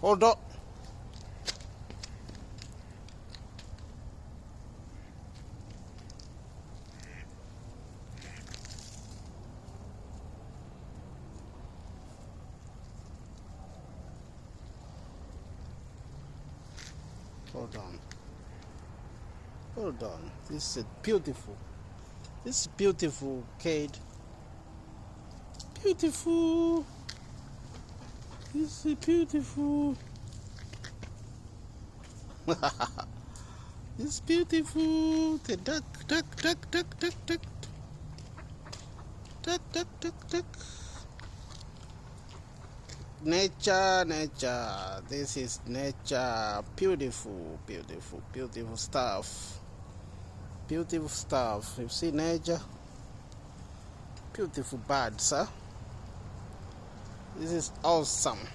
Hold on. Hold on. Hold on. This is beautiful. This is beautiful, Kate. Beautiful. This is beautiful. It's beautiful. The duck, duck, duck, duck, duck, duck. Duck, duck, duck, duck. Nature, nature. This is nature. Beautiful, beautiful, beautiful stuff. Beautiful stuff. You see nature? Beautiful birds, huh? This is awesome.